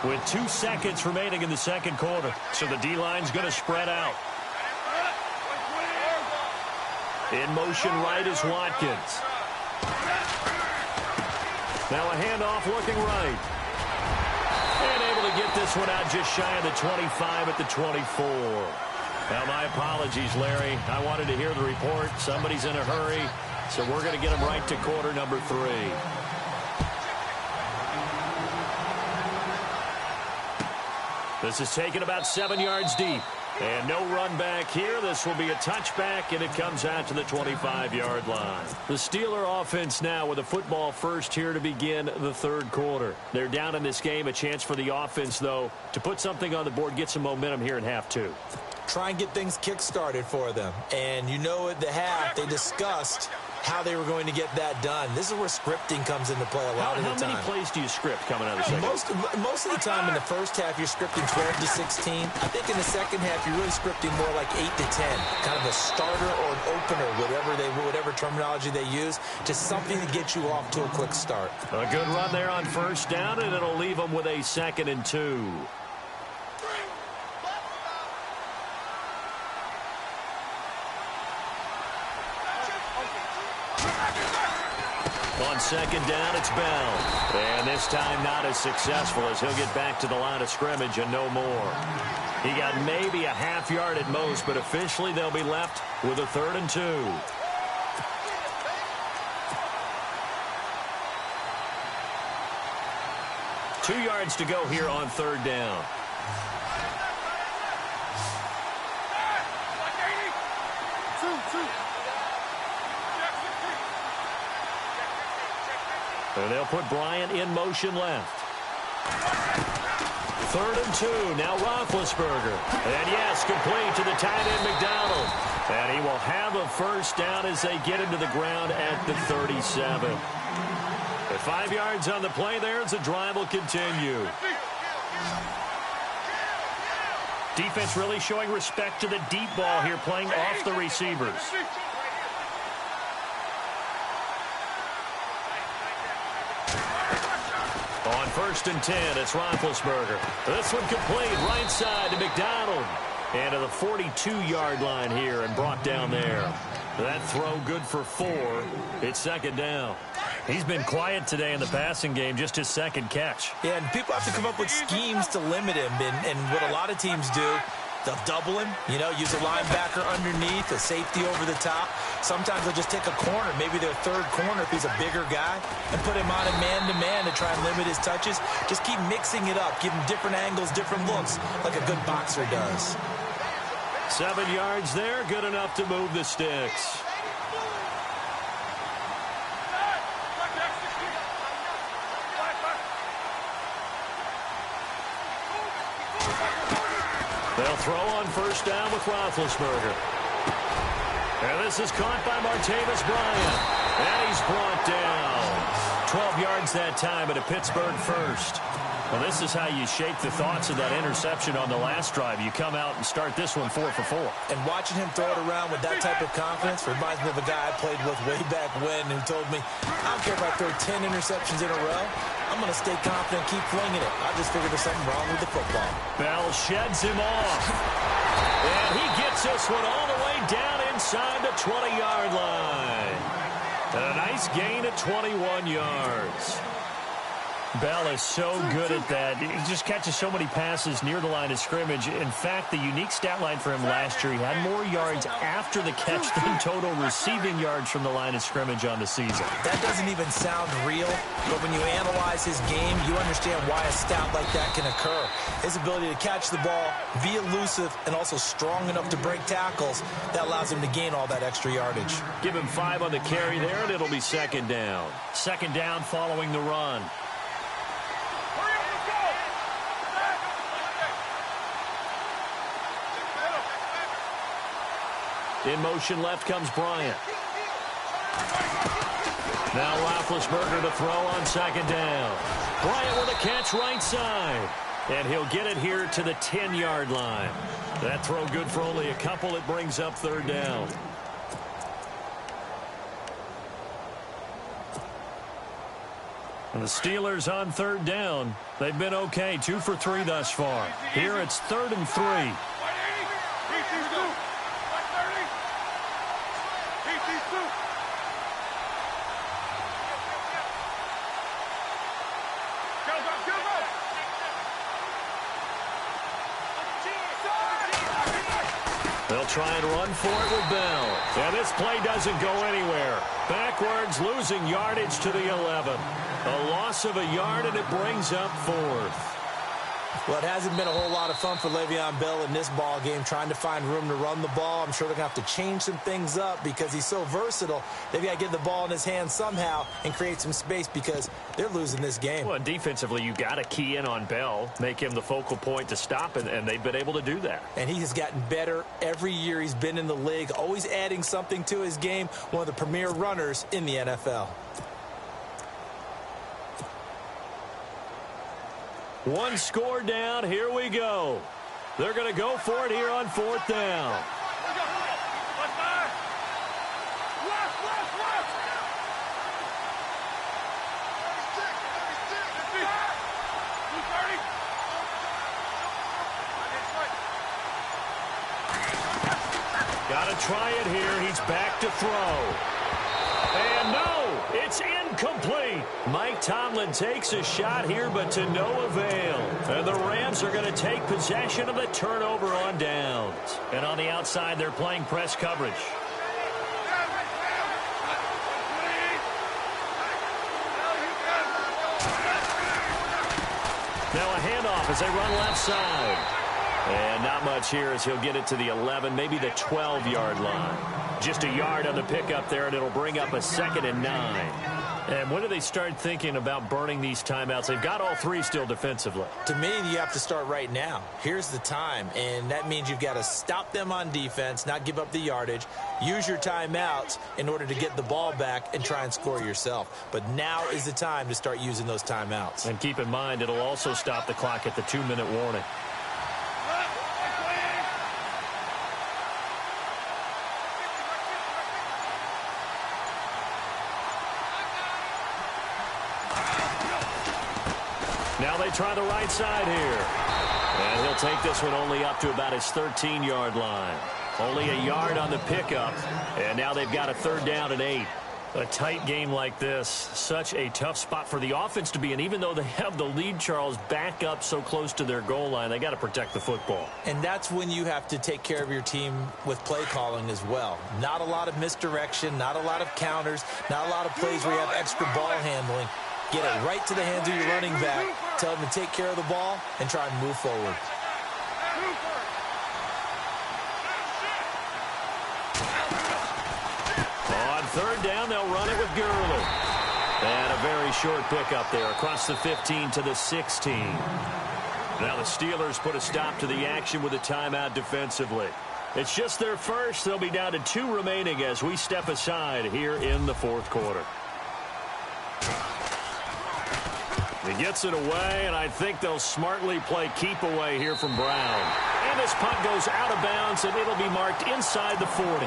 with 2 seconds remaining in the second quarter. So the D-line's going to spread out. In motion right is Watkins. Now a handoff looking right. And able to get this one out just shy of the 25 at the 24. Now my apologies, Larry. I wanted to hear the report. Somebody's in a hurry. So we're going to get him right to quarter number 3. This is taken about 7 yards deep. And no run back here. This will be a touchback, and it comes out to the 25-yard line. The Steeler offense now with a football first here to begin the third quarter. They're down in this game. A chance for the offense, though, to put something on the board, get some momentum here in half 2. Try and get things kick-started for them. And you know at the half, they discussed how they were going to get that done. This is where scripting comes into play a lot of the time. How many plays do you script coming out of the second? Most of the time in the first half, you're scripting 12 to 16. I think in the second half, you're really scripting more like 8 to 10. Kind of a starter or an opener, whatever terminology they use, just something to get you off to a quick start. A good run there on first down, and it'll leave them with a 2nd and 2. On second down, it's Bell. And this time not as successful as he'll get back to the line of scrimmage and no more. He got maybe a half yard at most, but officially they'll be left with a 3rd and 2. Two yards to go here on third down. And they'll put Bryant in motion left. 3rd and 2. Now Roethlisberger. And yes, complete to the tight end McDonald. And he will have a first down as they get him to the ground at the 37. At 5 yards on the play there as the drive will continue. Defense really showing respect to the deep ball here, playing off the receivers. On 1st and 10, it's Roethlisberger. This one complete right side to McDonald. And to the 42-yard line here and brought down there. That throw good for 4. It's 2nd down. He's been quiet today in the passing game, just his 2nd catch. Yeah, and people have to come up with schemes to limit him. And what a lot of teams do, they'll double him, use a linebacker underneath, a safety over the top. Sometimes they'll just take a corner, maybe their 3rd corner if he's a bigger guy, and put him on a man-to-man to try and limit his touches. Just keep mixing it up, give him different angles, different looks, like a good boxer does. 7 yards there, good enough to move the sticks. They'll throw on 1st down with Roethlisberger. And this is caught by Martavis Bryant. And he's brought down. 12 yards that time at a Pittsburgh 1st. Well, this is how you shake the thoughts of that interception on the last drive. You come out and start this one 4 for 4. And watching him throw it around with that type of confidence reminds me of a guy I played with way back when who told me, I don't care if I throw 10 interceptions in a row. I'm going to stay confident, keep flinging it. I just figured there's something wrong with the football. Bell sheds him off. And he gets this one all the way down inside the 20-yard line. And a nice gain of 21 yards. Bell is so good at that. He just catches so many passes near the line of scrimmage. In fact, the unique stat line for him last year, he had more yards after the catch than total receiving yards from the line of scrimmage on the season. That doesn't even sound real, but when you analyze his game, you understand why a stat like that can occur. His ability to catch the ball, be elusive, and also strong enough to break tackles, that allows him to gain all that extra yardage. Give him 5 on the carry there, and it'll be second down. Second down following the run. In motion left comes Bryant. Now Roethlisberger to throw on second down. Bryant with a catch right side. And he'll get it here to the 10-yard line. That throw good for only a couple. It brings up third down. And the Steelers on third down. They've been okay, 2 for 3 thus far. Here it's 3rd and 3. They'll try and run for it with Bell. And this play doesn't go anywhere. Backwards, losing yardage to the 11. A loss of a yard, and it brings up 4th. Well, it hasn't been a whole lot of fun for Le'Veon Bell in this ball game, trying to find room to run the ball. I'm sure they're going to have to change some things up because he's so versatile. They've got to get the ball in his hands somehow and create some space because they're losing this game. Well, defensively, you got to key in on Bell, make him the focal point to stop, and they've been able to do that. And he has gotten better every year he's been in the league, always adding something to his game, one of the premier runners in the NFL. One score down. Here we go. They're going to go for it here on 4th down. Got to try it here. He's back to throw. And no, it's incomplete. Mike Tomlin takes a shot here, but to no avail. And the Rams are going to take possession of the turnover on downs. And on the outside, they're playing press coverage. Now a handoff as they run left side. And not much here as he'll get it to the 11, maybe the 12-yard line. Just a yard on the pickup there, and it'll bring up a 2nd and 9. And when do they start thinking about burning these timeouts? They've got all 3 still defensively. To me, you have to start right now. Here's the time, and that means you've got to stop them on defense, not give up the yardage, use your timeouts in order to get the ball back and try and score yourself. But now is the time to start using those timeouts. And keep in mind, it'll also stop the clock at the 2-minute warning. Now they try the right side here. And he'll take this one only up to about his 13-yard line. Only a yard on the pickup. And now they've got a 3rd down and 8. A tight game like this, such a tough spot for the offense to be in. Even though they have the lead, Charles, back up so close to their goal line, they got to protect the football. And that's when you have to take care of your team with play calling as well. Not a lot of misdirection, not a lot of counters, not a lot of plays where you have extra ball handling. Get it right to the hands of your running back. Tell him to take care of the ball and try and move forward. On 3rd down, they'll run it with Gurley. And a very short pickup there across the 15 to the 16. Now the Steelers put a stop to the action with a timeout defensively. It's just their first. They'll be down to 2 remaining as we step aside here in the 4th quarter. He gets it away, and I think they'll smartly play keep away here from Brown. And this punt goes out of bounds, and it'll be marked inside the 40.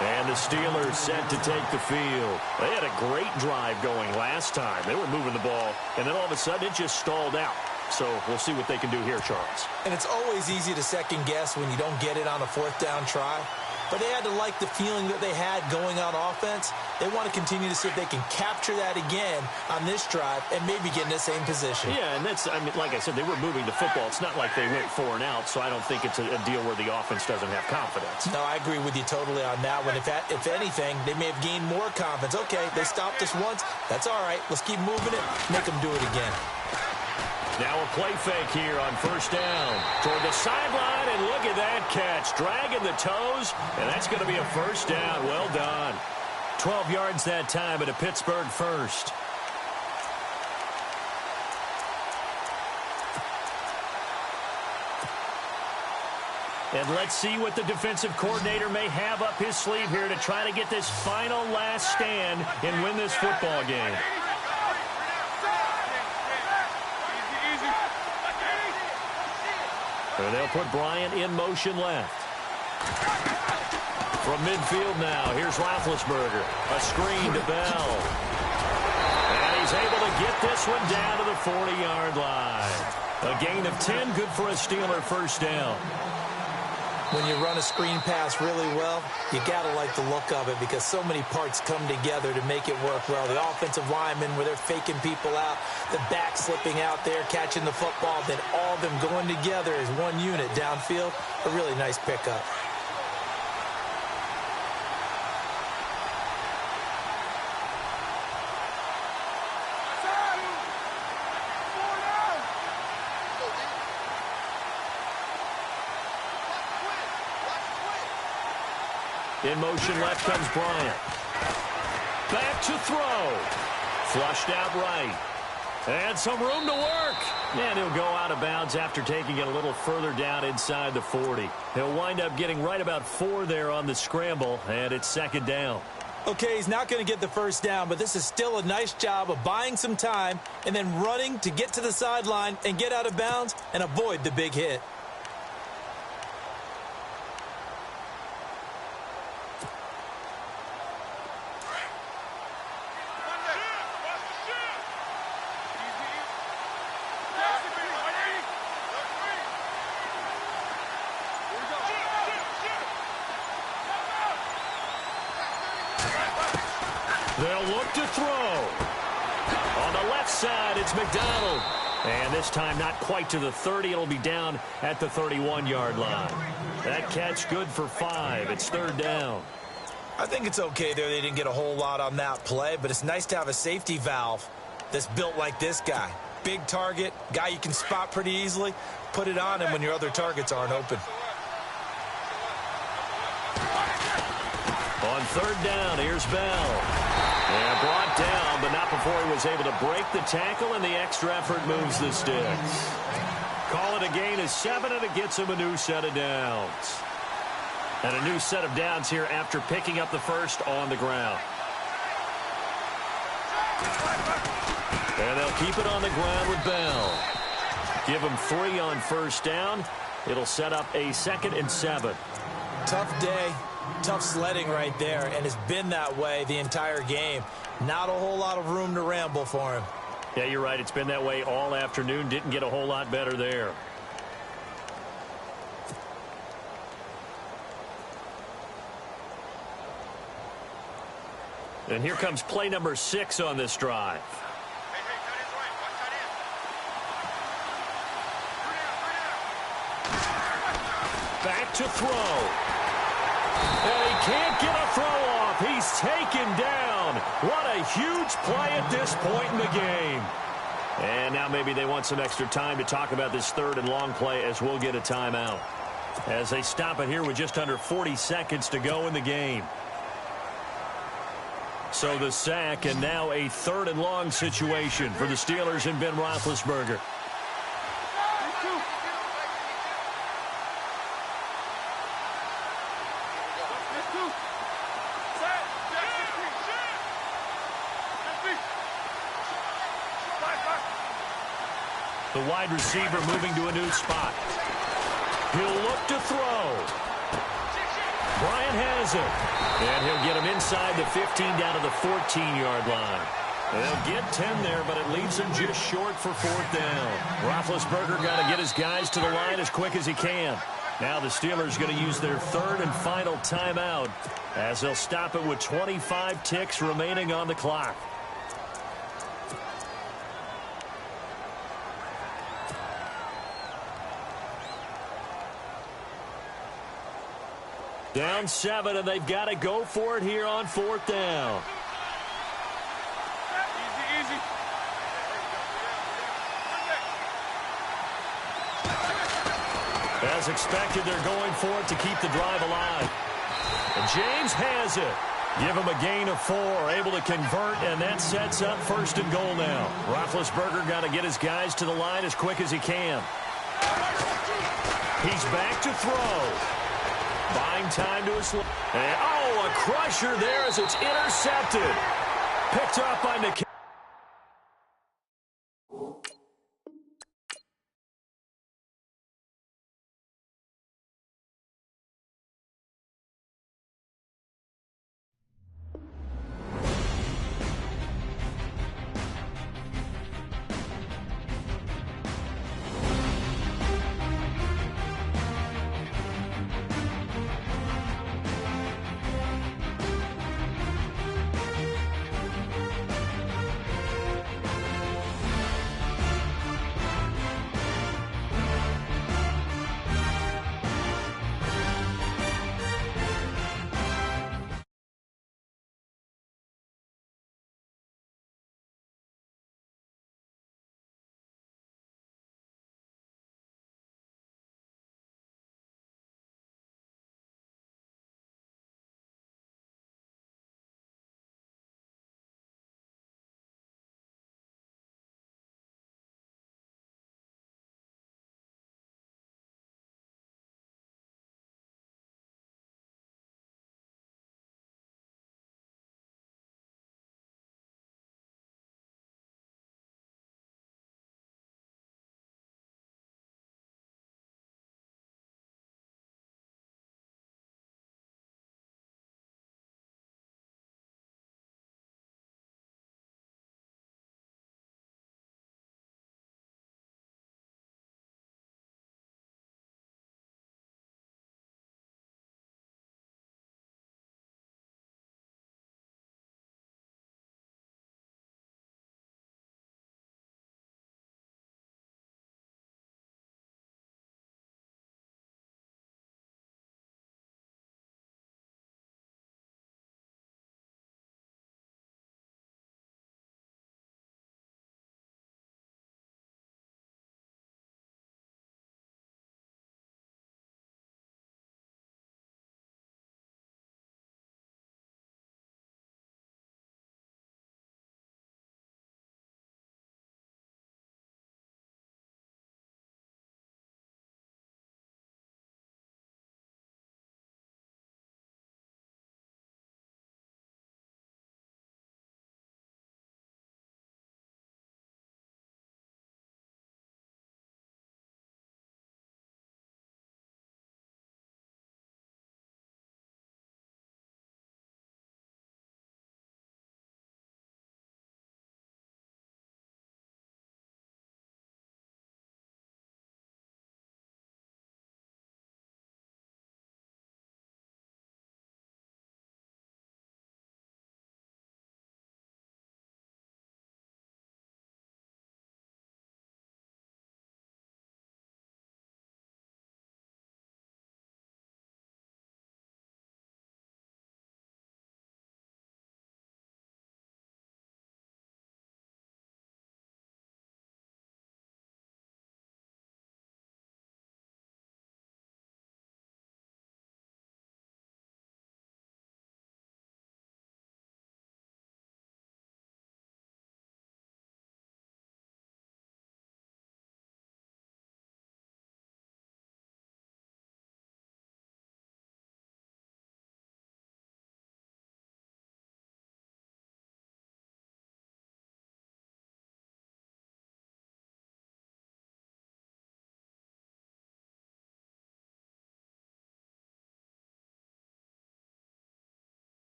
And the Steelers set to take the field. They had a great drive going last time. They were moving the ball, and then all of a sudden it just stalled out. So we'll see what they can do here, Charles. And it's always easy to second guess when you don't get it on a fourth down try. But they had to like the feeling that they had going on offense. They want to continue to see if they can capture that again on this drive and maybe get in the same position. Yeah, and that's, I mean, like I said, they were moving the football. It's not like they went 4 and out, so I don't think it's a deal where the offense doesn't have confidence. No, I agree with you totally on that one. If anything, they may have gained more confidence. Okay, they stopped us once. That's all right. Let's keep moving it. Make them do it again. Now a play fake here on first down. Toward the sideline, and look at that catch. Dragging the toes, and that's going to be a first down. Well done. 12 yards that time at a Pittsburgh first. And let's see what the defensive coordinator may have up his sleeve here to try to get this final last stand and win this football game. And they'll put Bryant in motion left. From midfield now, here's Roethlisberger. A screen to Bell. And he's able to get this one down to the 40-yard line. A gain of 10, good for a Steeler first down. When you run a screen pass really well, you got to like the look of it because so many parts come together to make it work well. The offensive linemen, where they're faking people out, the back slipping out there, catching the football, then all of them going together as one unit downfield. A really nice pickup. In motion left comes Bryant. Back to throw. Flushed out right. And some room to work. And he'll go out of bounds after taking it a little further down inside the 40. He'll wind up getting right about 4 there on the scramble, and it's second down. Okay, he's not going to get the first down, but this is still a nice job of buying some time and then running to get to the sideline and get out of bounds and avoid the big hit. They'll look to throw. On the left side, it's McDonald. And this time not quite to the 30. It'll be down at the 31-yard line. That catch good for 5. It's third down. I think it's okay there. They didn't get a whole lot on that play, but it's nice to have a safety valve that's built like this guy. Big target, guy you can spot pretty easily. Put it on him when your other targets aren't open. On third down, here's Bell. And brought down, but not before he was able to break the tackle, and the extra effort moves the sticks. Call it a gain of 7, and it gets him a new set of downs. And a new set of downs here after picking up the first on the ground. And they'll keep it on the ground with Bell. Give him 3 on first down. It'll set up a 2nd and 7. Tough day. Tough sledding right there, and it's been that way the entire game. Not a whole lot of room to ramble for him. Yeah, you're right. It's been that way all afternoon. Didn't get a whole lot better there. And here comes play number 6 on this drive. Back to throw. And he can't get a throw off. He's taken down. What a huge play at this point in the game. And now maybe they want some extra time to talk about this 3rd and long play as we'll get a timeout. As they stop it here with just under 40 seconds to go in the game. So the sack, and now a 3rd and long situation for the Steelers and Ben Roethlisberger. The wide receiver moving to a new spot. He'll look to throw. Bryant has it. And he'll get him inside the 15 down to the 14-yard line. They'll get 10 there, but it leaves him just short for 4th down. Roethlisberger got to get his guys to the line as quick as he can. Now the Steelers going to use their 3rd and final timeout as they'll stop it with 25 ticks remaining on the clock. Down 7, and they've got to go for it here on 4th down. Easy. As expected, they're going for it to keep the drive alive. And James has it. Give him a gain of 4, able to convert, and that sets up 1st and goal now. Roethlisberger got to get his guys to the line as quick as he can. He's back to throw. Buying time to his... And, a crusher there as it's intercepted. Picked up by McKinnon.